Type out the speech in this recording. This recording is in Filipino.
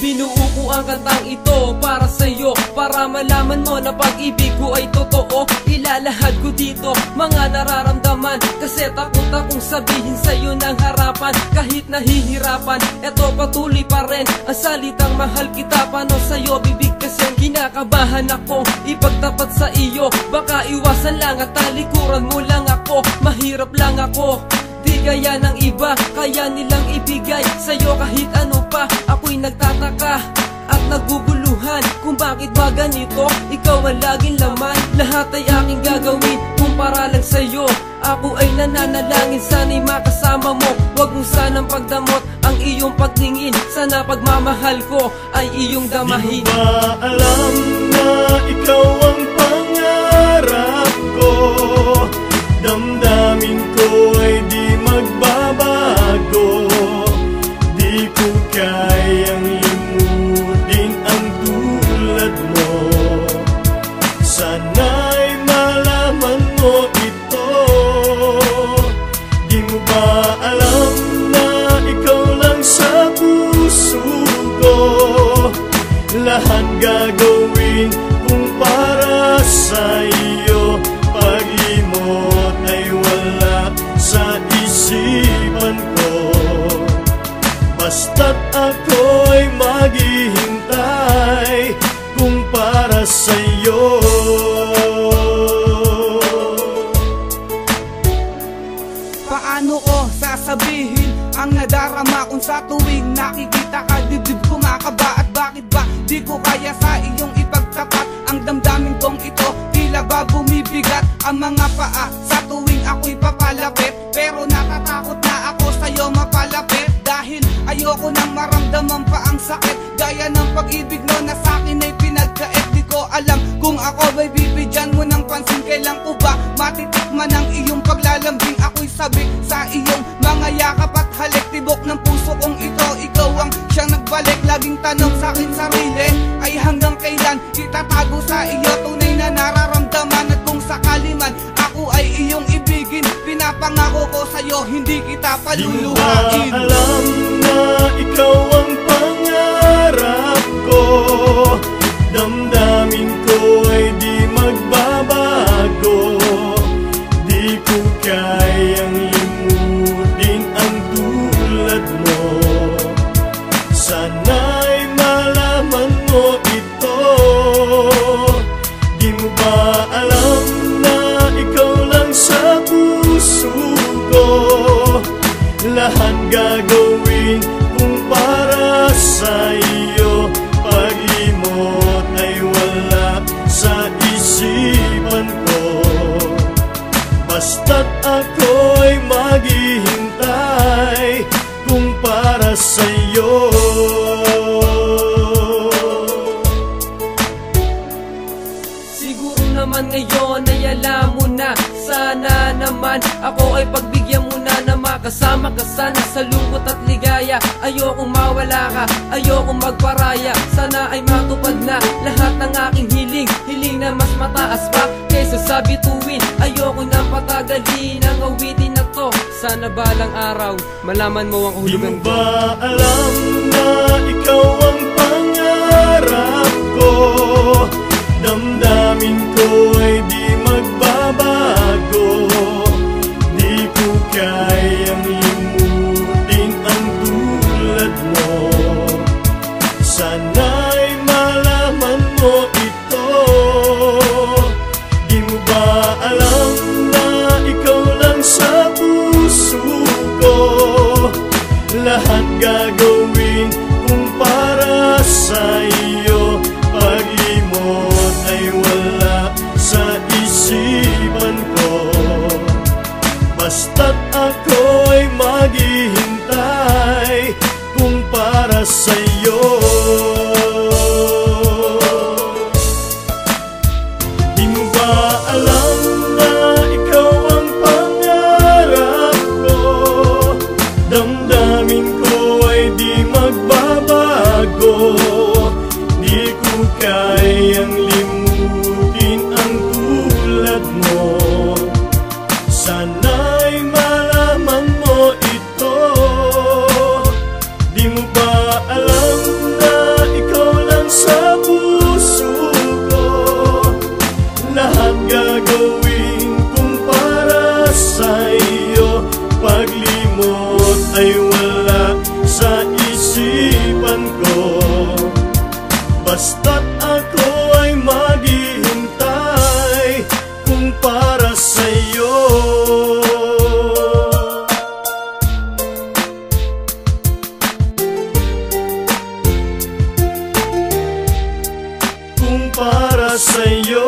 Binuo ko ang kantang ito para sa'yo, para malaman mo na pag-ibig ko ay totoo. Ilalahad ko dito mga nararamdaman, kasi takot akong sabihin sa'yo ng harapan. Kahit nahihirapan, eto patuloy pa rin ang salitang mahal kita. Paano sa'yo bibigkasin? Kinakabahan ako ipagtapat sa iyo. Baka iwasan lang at talikuran mo lang ako. Mahirap lang ako, di gaya ng iba, kaya nilang ibigay sa'yo kahit ano pa. Ako'y nagtataka at naguguluhan kung bakit ba ganito. Ikaw ang laging laman, lahat ay aking gagawin kung para lang sa'yo. Ako ay nananalangin, sana'y makasama mo. Huwag mo sanang pagdamot ang iyong pagtingin. Sana pagmamahal ko ay iyong damahin. Di mo ba alam na ikaw ang pangarap ko? Damdamin ko ay di magbabago. Di ko kayang limutin ang tulad mo. Sana'y malaman mo ito. Di mo ba alam na ikaw lang sa puso ko? Lahat gagawin kung para sa iyo. Pag-limot ay wala sa isipan ko. Basta't ako'y maghihintay kung para sa'yo. Paano ko sasabihin ang nadarama kung sa tuwing nakikita ka? Dibdib kumakaba at bakit ba di ko kaya sa iyong ipagtapat ang damdamin kong ito? Tila ba bumibigat ang mga paa sa tuwing ako'y papalapit? Pero natatakot na ako sa'yo mapalapit, dahil ayoko nang maramdaman pa ang sakit gaya ng pag-ibig mo na sa'kin ay pinagkait. Di ko alam kung ako ba'y bibigyan mo ng pansin. Kailan ko ba matitikman ang iyong paglalambing? Ako'y sabik sa iyong mga yakap at halik. Tibok ng puso kong ito, ikaw ang siyang nagbalik. Laging tanong sa'kin sarili ay hanggang kailan itatago sa iyo tunay na nararamdaman. At kung sakali man ako ay iyong ibigin, pinapangako ko sa'yo hindi kita paluluhain. Di mo ba alam na ikaw ang pangarap ko? Damdamin ko ay di magbabago. Di ko kayang limutin ang tulad mo. Sana'y malaman mo ito. Di mo ba alam na ikaw lang sa puso ko? Lahat gagawin kung para sa iyo. Pag-limot ay wala sa isipan ko. Basta't ako'y maghihintay kung para sa iyo. Siguro naman ngayon ay alam mo na. Sana naman ako ay pagbigyan mo na, na makasama ka sana sa lungkot at ligaya. Ayokong mawala ka, ayokong magparaya. Sana ay matupad na lahat ng aking hiling, hiling na mas mataas pa kaysa sa bituin. Ayoko na patagalin ang awitin na to. Sana balang araw malaman mo ang hulugan ko. Di mo ba alam na ikaw ang pangarap ko? Damdamin ko ay di magbabago. Di ko kayang limutin ang tulad mo. Sana'y malaman mo ito. Di mo ba alam na ikaw lang sa puso ko? Lahat gagawin kung para sa iyo. Pag-limot ay wala sa isipan ko. Basta't ako'y maghihintay kung para sa iyo. Di mo ba alam na ikaw ang pangarap ko? Damdamin ko ay di lungkot ay wala sa isipan ko, basta't ako ay maghihintay kung para sa'yo. Kung para sa'yo.